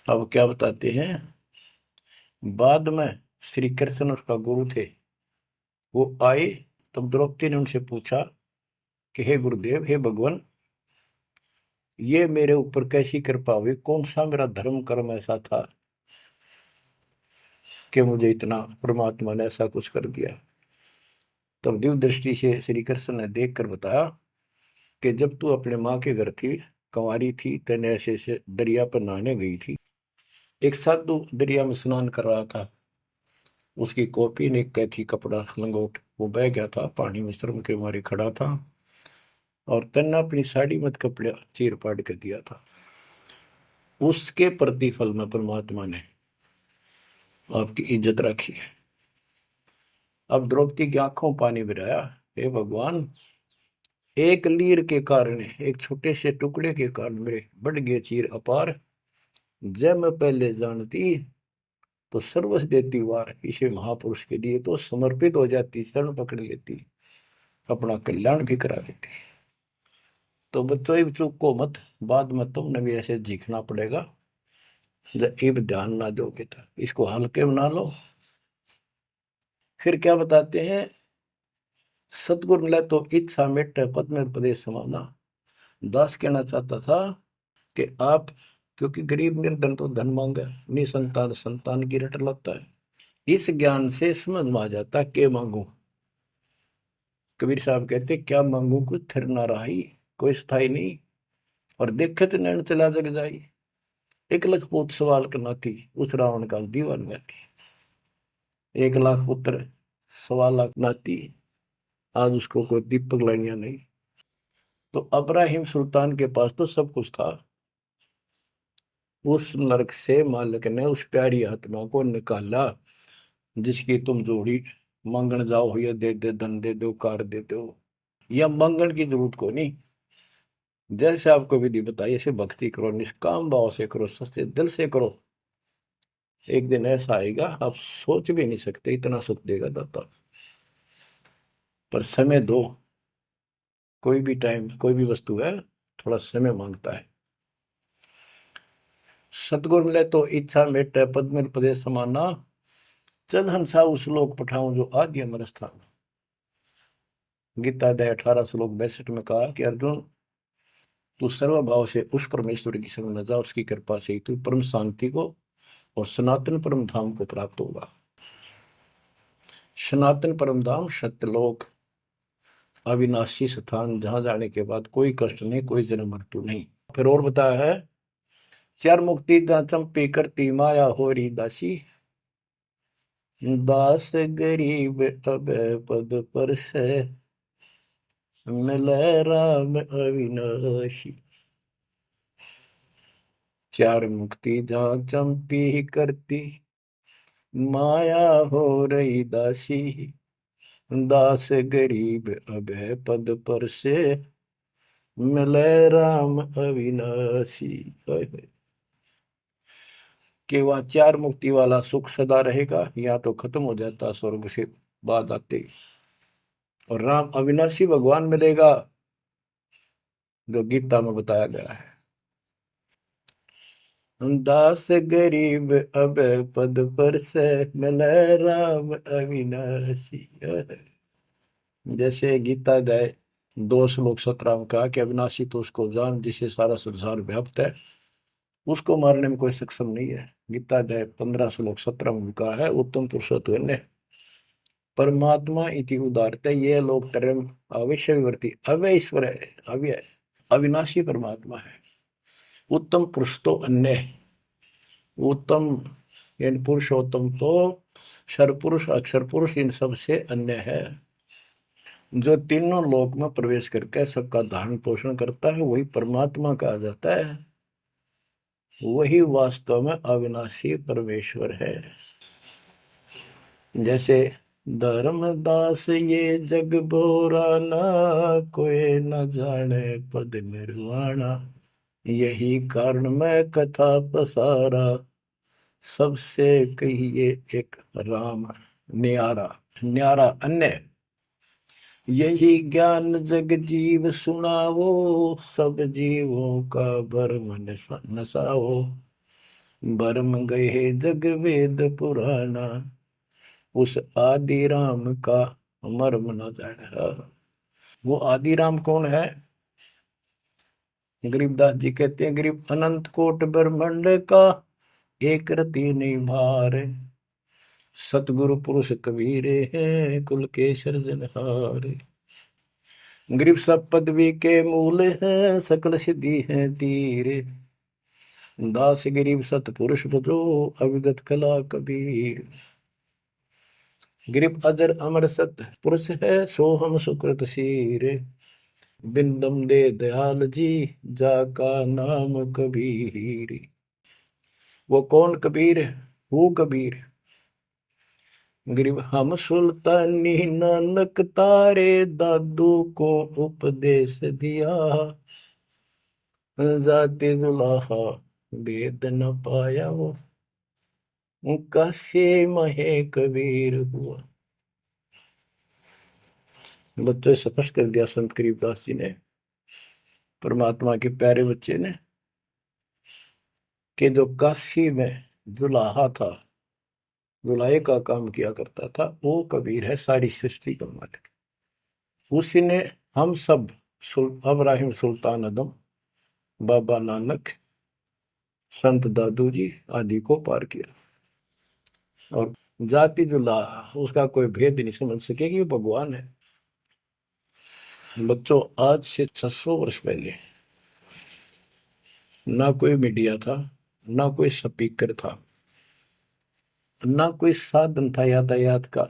अब क्या बताते हैं, बाद में श्री कृष्ण उसका गुरु थे, वो आए तब द्रौपदी ने उनसे पूछा कि हे गुरुदेव, हे भगवान, ये मेरे ऊपर कैसी कृपा हुई, कौन सा मेरा धर्म कर्म ऐसा था कि मुझे इतना परमात्मा ने ऐसा कुछ कर दिया। तब दिव्य दृष्टि से श्री कृष्ण ने देख कर बताया कि जब तू अपने माँ के घर थी, कंवारी थी, तेने ऐसे से दरिया पर नहाने गई थी, एक साधु दरिया में स्नान कर रहा था, उसकी कॉपी ने कैथी कपड़ा लंगोट वो बह गया था, पानी में शर्म के मारे खड़ा था, और तेने अपनी साड़ी मत कपड़ा चीर पाड़ के दिया था। उसके प्रतिफल में परमात्मा ने आपकी इज्जत रखी है। अब द्रौपदी की आंखों पानी बिराया, हे भगवान, एक लीर के कारण, एक छोटे से टुकड़े के कारण मेरे बढ़ गए चीर अपार, जब मैं पहले जानती तो सर्वस देती वार, इसे महापुरुष के लिए तो समर्पित हो जाती, शरण पकड़ लेती, अपना कल्याण भी करा लेती। तो बच्चों चूक को मत, बाद में तुमने भी ऐसे जीखना पड़ेगा, जब एक ध्यान ना दोगे तो इसको हल्के बना लो। फिर क्या बताते हैं, सतगुरु मिला तो इच्छा मिट पद में प्रदेश समाना। दास कहना चाहता था कि आप, क्योंकि गरीब निर्धन तो धन मांगे, निसंतान संतान की रट लगता है, इस ज्ञान से समझ में आ जाता के मांगू। कबीर साहब कहते क्या मांगू कुछ थिर ना रही, कोई स्थाई नहीं, और देखे तो नैन चला जग जाई, एक लख पूत सवाल करना थी, उस रावण का दीवान गाती, 1 लाख पुत्र 1.25 लाख नाती, आज उसको कोई दीपक लाइनिया नहीं। तो अब्राहिम सुल्तान के पास तो सब कुछ था, उस नरक से मालिक ने उस प्यारी आत्मा को निकाला, जिसकी तुम जोड़ी मांगण जाओ, या दे दे धन दे दो कार दे दो, या मांगण की जरूरत को नहीं। जैसे आपको विधि बताई ऐसे भक्ति करो, निष्काम भाव से करो, सच्चे दिल से करो, एक दिन ऐसा आएगा आप सोच भी नहीं सकते, इतना सुख देगा दाता। पर समय दो, कोई भी टाइम कोई भी वस्तु है थोड़ा समय मांगता है। सतगुर मिले तो इच्छा मेटे पद में प्रदेश समाना, चल हंसा उस लोक पठाऊं जो आदि अमर स्थान। गीता अध्याय 18 श्लोक 62 में कहा कि अर्जुन, तू सर्वभाव से उस परमेश्वर की शरण में जा, उसकी कृपा से तू परम शांति को और सनातन परम धाम को प्राप्त होगा। सनातन परम धाम सत्यलोक, अविनाशी स्थान, जहां जाने के बाद कोई कष्ट नहीं, कोई जन्म मृत्यु नहीं। फिर और बताया है, चार मुक्ति जहां चंपी करती माया होरी दासी, दास गरीब अब पद पर से मिले राम अविनाशी। चार मुक्ति जहां चंपी करती माया हो रही दासी, दास गरीब अब पद पर से मिले राम अविनाशी। कि वह चार मुक्ति वाला सुख सदा रहेगा, या तो खत्म हो जाता स्वर्ग से बाद आते, और राम अविनाशी भगवान मिलेगा, जो गीता में बताया गया है। दास गरीब अब पद पर से मिले राम अविनाशी। जैसे गीता जाए 2 श्लोक 17 में कहा कि अविनाशी तो उसको जान जिससे सारा संसार व्याप्त है, उसको मारने में कोई सक्षम नहीं है। गीता अध्याय 15 श्लोक 17 में भी कहा है उत्तम पुरुषोत्तम परमात्मा इति उदारते ये लोग तरम अवश्य विवर्ती अव्यय ईश्वर है, अव्यय अविनाशी परमात्मा है। उत्तम पुरुष तो अन्य है। उत्तम यानी पुरुषोत्तम तो सर्वपुरुष अक्षर पुरुष इन सब से अन्य है। जो तीनों लोक में प्रवेश करके सबका धारण पोषण करता है वही परमात्मा कहा जाता है। वही वास्तव में अविनाशी परमेश्वर है। जैसे धर्मदास ये जग बोरा ना कोई न जाने पद निर्वाणा, यही कारण मैं कथा पसारा सबसे कहिए एक राम न्यारा। न्यारा अन्य यही ज्ञान जग जीव सुनावो, सब जीवों का भरम नसाओ, भरम गए जग वेद पुराना, उस आदि राम का मर्म न जाना। वो आदि राम कौन है? गरीबदास जी कहते हैं गरीब अनंत कोट ब्रह्मांड का एक रति नहीं भार, सतगुरु पुरुष कबीरे हैं कुल के सृजनहार। गरीब सब पदवी के मूल हैं सकल सिद्धि है तीर, दास गरीब सतपुरुष बजो अविगत कला कबीर। गरीब अजर अमर सत पुरुष है सो हम सुकृत शीर, बिंदम दे दयाल जी जाका नाम कबीर। वो कौन कबीर? वो कबीर गरीब हम सुल्तानी नानक तारे दादू को उपदेश दिया, जाते जुलाहा वेद न पाया वो कैसे महे कबीर हुआ। बच्चों स्पष्ट कर दिया संत गरीबदास जी ने, परमात्मा के प्यारे बच्चे ने, कि जो काशी में जुलाहा था, जुलाहे का काम किया करता था, वो कबीर है सारी सृष्टि का मालिक। उसी ने हम सब अब्राहिम सुल्तान आदम, बाबा नानक, संत दादू जी आदि को पार किया। और जाति जुलाहा उसका कोई भेद नहीं समझ सके कि वो भगवान है। बच्चों आज से 600 वर्ष पहले ना कोई मीडिया था, ना कोई स्पीकर था, ना कोई साधन था यातायात का,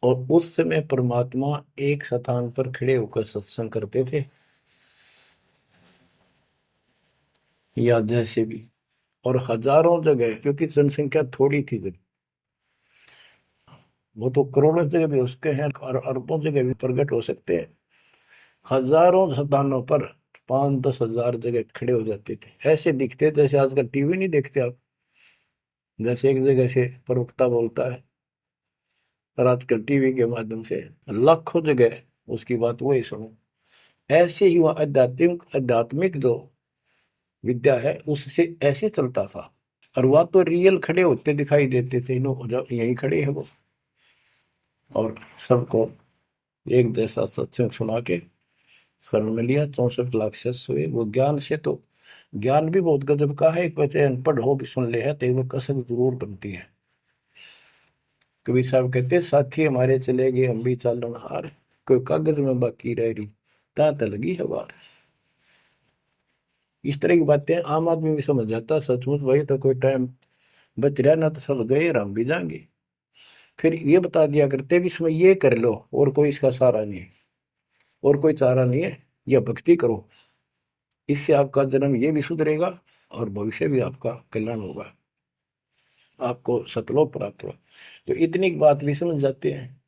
और उस समय परमात्मा एक स्थान पर खड़े होकर सत्संग करते थे या जैसे भी, और हजारों जगह, क्योंकि जनसंख्या थोड़ी थी जब, वो तो करोड़ों जगह भी उसके हैं और अरबों जगह भी प्रकट हो सकते हैं। हजारों स्थानों पर 5-10 हजार जगह खड़े हो जाते थे, ऐसे दिखते जैसे आजकल टीवी नहीं देखते आप, जैसे एक जगह से प्रवक्ता बोलता है और आजकल टीवी के माध्यम से लाखों जगह उसकी बात वही सुनो। ऐसे ही वह आध्यात्मिक जो विद्या है उससे ऐसे चलता था। और वह तो रियल खड़े होते दिखाई देते थे, यही खड़े है वो, और सबको एक जैसा सत्संग सुना के शरण में लिया। 64 लाख शिष्य हुए। वो ज्ञान से तो ज्ञान भी बहुत गजब का है। एक बच्चे अनपढ़ हो भी सुन ले है तो वो कसक जरूर बनती है। कबीर साहब कहते साथी हमारे चले गए हम भी चालन हार, कोई कागज में बाकी रह रही ता लगी है वार। इस तरह की बातें आम आदमी भी समझ जाता। सचमुच वही तो कोई टाइम बच रहा ना तो सब गए और हम भी जाएंगे। फिर ये बता दिया करते कि इसमें ये कर लो और कोई इसका सहारा नहीं है और कोई चारा नहीं है, यह भक्ति करो, इससे आपका जन्म ये भी सुधरेगा और भविष्य भी आपका कल्याण होगा, आपको सतलोक प्राप्त होगा। तो इतनी बात भी समझ जाते हैं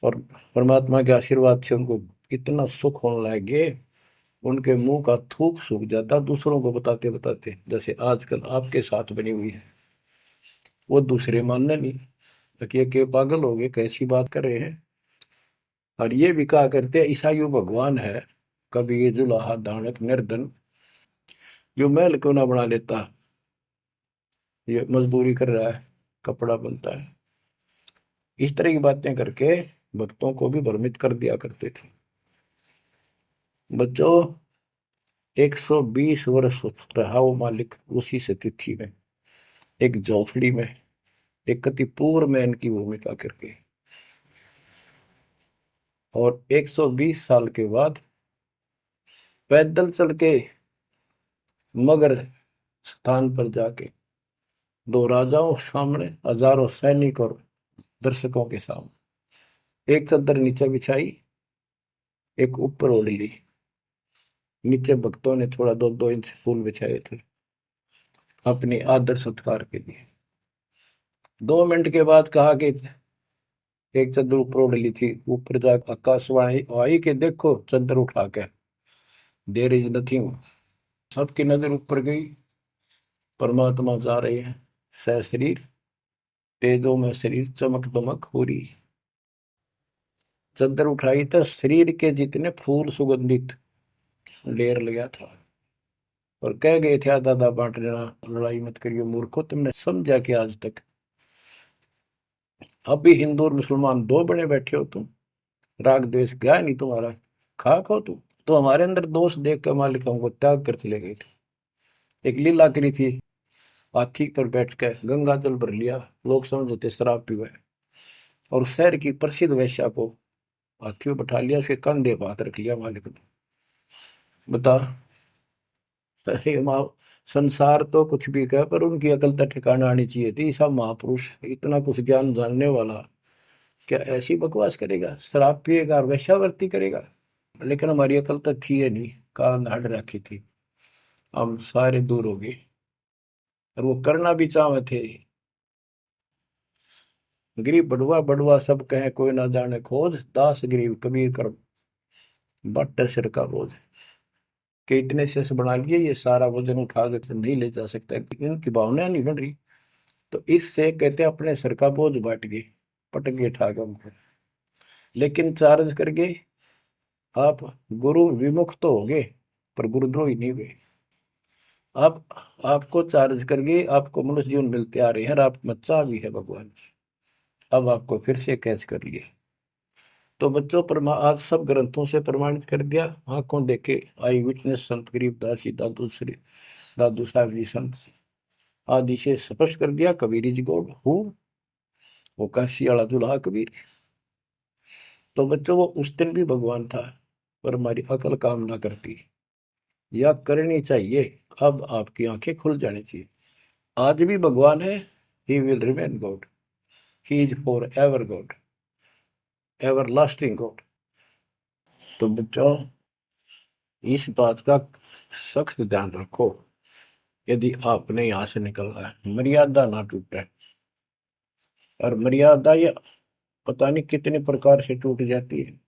और परमात्मा के आशीर्वाद से उनको इतना सुख होने लगे, उनके मुंह का थूक सूख जाता दूसरों को बताते बताते। जैसे आजकल आपके साथ बनी हुई है, वो दूसरे मानने नहीं कि पागल हो गए कैसी बात कर रहे हैं। और ये भी कहा करते ईसाइयों भगवान है, कभी ये जुलाहा दानक निर्धन, जो महल क्यों ना बना लेता, ये मजदूरी कर रहा है, कपड़ा बनता है, इस तरह की बातें करके भक्तों को भी भ्रमित कर दिया करते थे। बच्चों 120 वर्ष रहा वो मालिक उसी से तिथि में, एक झोपड़ी में, एक कति पूर्व में इनकी भूमिका करके। और 120 साल के बाद पैदल चल के मगर स्थान पर जाके दो राजाओं सामने, हजारों सैनिक और दर्शकों के सामने एक चादर नीचे बिछाई, एक ऊपर ओढ़ ली। नीचे भक्तों ने थोड़ा 2-2 इंच फूल बिछाए थे अपनी आदर सत्कार के लिए। 2 मिनट के बाद कहा कि एक चादर ऊपर ओढ़ ली थी, ऊपर जाकर आकाशवाणी आई कि देखो चादर उठा के, देर इज नथिंग। सबकी नजर ऊपर गई, परमात्मा जा रहे हैं सशरीर, तेजों में शरीर चमक दमक हो रही। चादर उठाई तो शरीर के जितने फूल सुगंधित ढेर लगा था। और कह गए थे दादा बांट लेना, लड़ाई मत करियो मूर्खो, तुमने समझा कि आज तक अभी हिंदू और मुसलमान दो बने बैठे हो तुम, राग द्वेष गया नहीं तुम्हारा, खाक हो तुम। तो हमारे अंदर दोष देख कर मालिक हमको त्याग कर चले गए थे। एक लीला करी थी, हाथी पर बैठ कर गंगा जल भर लिया, लोग समझते शराब पीवा है, और शहर की प्रसिद्ध वैश्या को हाथी में बैठा लिया, उसके कंधे पर हाथ रख लिया मालिक ने। बता, अरे माँ, संसार तो कुछ भी कहे पर उनकी अकल तो ठिकाना आनी चाहिए थी। सब महापुरुष इतना कुछ ज्ञान जानने वाला क्या ऐसी बकवास करेगा, शराब पिएगा और वेश्यावृत्ति करेगा। लेकिन हमारी अकल तो थी है नहीं, काल हट रखी थी, हम सारे दूर हो गए। और वो करना भी चाहे थे। गरीब बड़ुआ बड़ुआ सब कहे कोई ना जाने खोज, दास गरीब कबीर कर बट सिर का बोझ। कि इतने शेष बना लिए, ये सारा वजन उठा कर नहीं ले जा सकता, इनकी भावना नहीं बन रही। तो इससे कहते अपने सर का बोझ बांट गए, पटक गए उठा के उनको। लेकिन चार्ज करके आप गुरु विमुख तो हो गए, पर गुरुद्रोही नहीं हुए। आप आपको चार्ज करके आपको मनुष्य जीवन मिलते आ रहे हैं, और आप बच्चा भी है भगवान। अब आपको फिर से कैच कर लिया। तो बच्चों आज सब ग्रंथों से प्रमाणित कर दिया, आंखों देखे आई विटनेस संत गरीबदास जी, दादू श्री दादू साहब जी संत आदि से स्पष्ट कर दिया। कबीर जी गॉड हूँ, वो काशी वाला दुल्हा कबीर। तो बच्चों वो उस दिन भी भगवान था, पर हमारी अकल काम ना करती, या करनी चाहिए। अब आपकी आंखें खुल जानी चाहिए। आज भी भगवान है, he will remain God, he is for ever God, ever lasting God. तो बच्चों इस बात का सख्त ध्यान रखो, यदि आपने यहां से निकलना है, मर्यादा ना टूटे। और मर्यादा ये पता नहीं कितने प्रकार से टूट जाती है।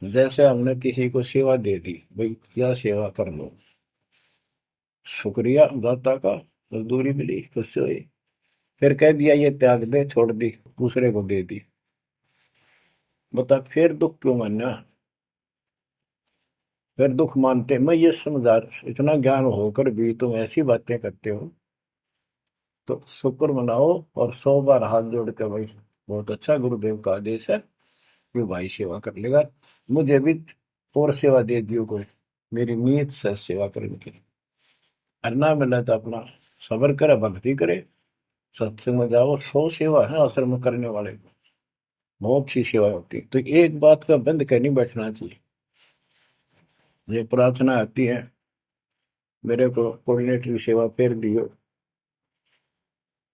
जैसे हमने किसी को सेवा दे दी, भाई क्या सेवा कर लो, शुक्रिया दाता का, मजदूरी मिली खुश हुई, फिर कह दिया ये त्याग दे, छोड़ दी, दूसरे को दे दी। बता फिर दुख क्यों मानना, फिर दुख मानते। मैं ये समझा, इतना ज्ञान होकर भी तुम ऐसी बातें करते हो, तो शुक्र मनाओ और 100 बार हाथ जोड़ के भाई बहुत अच्छा, गुरुदेव का आदेश है कि भाई सेवा कर लेगा, मुझे भी और सेवा दे दियो कोई, मेरी नीयत से सेवा करने की। अन्ना मिला तो अपना सबर करे, भक्ति करे, सत्संग में जाओ। 100 सेवा है आश्रम में करने वाले को, बहुत सी सेवा होती है। तो एक बात का बंद कर नहीं बैठना चाहिए। ये प्रार्थना आती है, मेरे को कोऑर्डिनेटर की सेवा फेर दियो,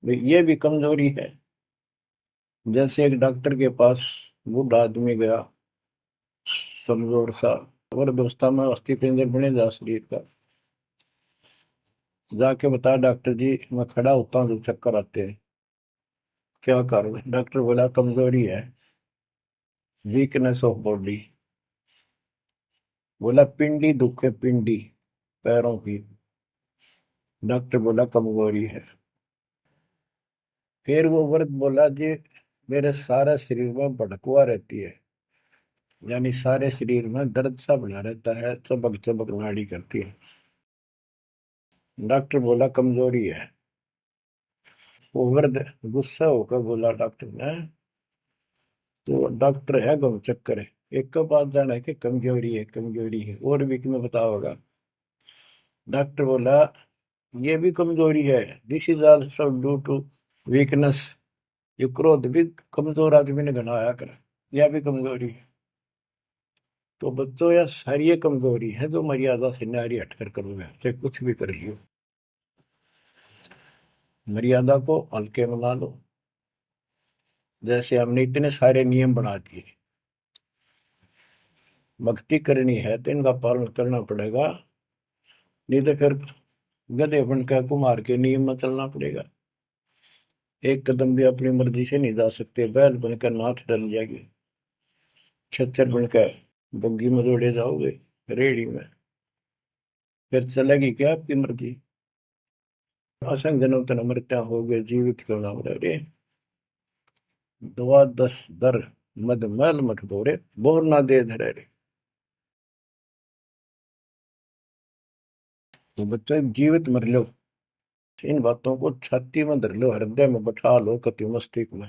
ये भी कमजोरी है। जैसे एक डॉक्टर के पास बूढ़ा आदमी गया, कमजोर सा, अवस्था में, अस्थि पिंजर बने जा शरीर का, जाके बता डॉक्टर जी मैं खड़ा होता हूँ तो चक्कर आते हैं, क्या करूँ। डॉक्टर बोला कमजोरी है, वीकनेस ऑफ बॉडी। बोला पिंडी दुख है, पिंडी पैरों की। डॉक्टर बोला कमजोरी है। फिर वो व्रत बोला जी मेरे सारे शरीर में भड़कुआ रहती है, यानी सारे शरीर में दर्द सा बना रहता है, चबक चबक नाड़ी करती है। डॉक्टर बोला कमजोरी है। वो वृद्ध गुस्सा होकर बोला डॉक्टर ने तो डॉक्टर है गम चक्कर है, एक का बात जाना है कि कमजोरी है कमजोरी है, और भी तुम्हें बताओगा। डॉक्टर बोला ये भी कमजोरी है, this is also due to weakness. ये क्रोध भी कमजोर आदमी ने घना आया कर, यह भी कमजोरी है। तो बच्चों यह सारी ये कमजोरी है जो मर्यादा से नारी हटकर करोगे, चाहे कुछ भी कर लियो। मर्यादा को हल्के में ला लो। जैसे हमने इतने सारे नियम बना दिए, भक्ति करनी है तो इनका पालन करना पड़ेगा, नहीं तो फिर गधे बनकर कुमार के नियम में चलना पड़ेगा। एक कदम भी अपनी मर्जी से नहीं जा सकते, बैल बनकर नाथ डल जाएगी, छच्चर बनकर बग्गी में दौड़े जाओगे रेड़ी में, फिर चलेगी क्या आपकी मर्जी। असंग जन्म तन मृत्या हो गए जीवित क्यों नाम रे, दुआ दस दर मद मैल मठ बोरे, बोर ना दे धरे रे। तो बच्चों जीवित मर लो, इन बातों को छाती में धर लो, हृदय में बैठा लो, कति मस्तिष्क में।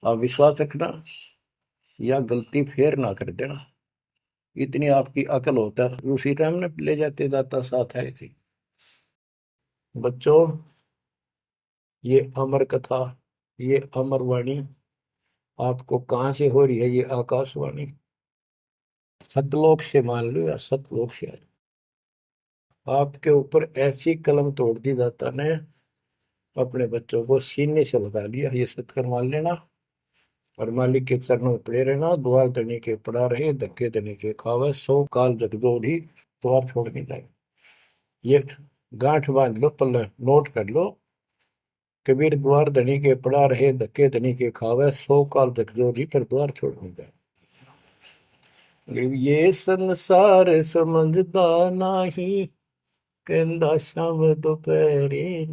आप विश्वास रखना, या गलती फेर ना कर देना, इतनी आपकी अकल होता है। उसी टाइम ने ले जाते जाता साथ है थी। बच्चों ये अमर कथा, ये अमर वाणी आपको कहां से हो रही है, ये आकाशवाणी सतलोक से मान लो, या सतलोक से। आपके ऊपर ऐसी कलम तोड़ दी दाता ने, अपने बच्चों को सीने से लगा लिया, ये सत्कर मान लेना। और मालिक के चरणों में पड़े रहना, द्वार धनी के पड़ा रहे, धक्के धनी के खावे, 100 काल जगदोड़ी द्वार छोड़ नहीं जाए। ये गांठ बांध लो, पल्ले नोट कर लो। कबीर द्वार धनी के पड़ा रहे, धक्के धनी के खावे, 100 काल जगदोड़ी पर द्वार छोड़ नहीं जाए। ये संसार समझदा नाही, कहंदा शाम दोपहरे,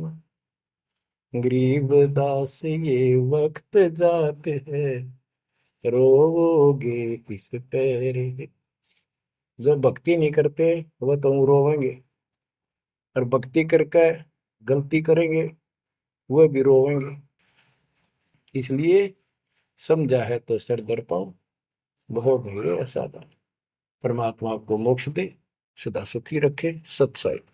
गरीब दास ये वक्त जाते है, रोवोगे इस पैरे। जो भक्ति नहीं करते वह तो रोवेंगे, और भक्ति करके गलती करेंगे वह भी रोवेंगे। इसलिए समझा है तो सर दर पाओ, बहुत धीरे असाधा। परमात्मा आपको मोक्ष दे, सदा सुखी रखे। सत्संग।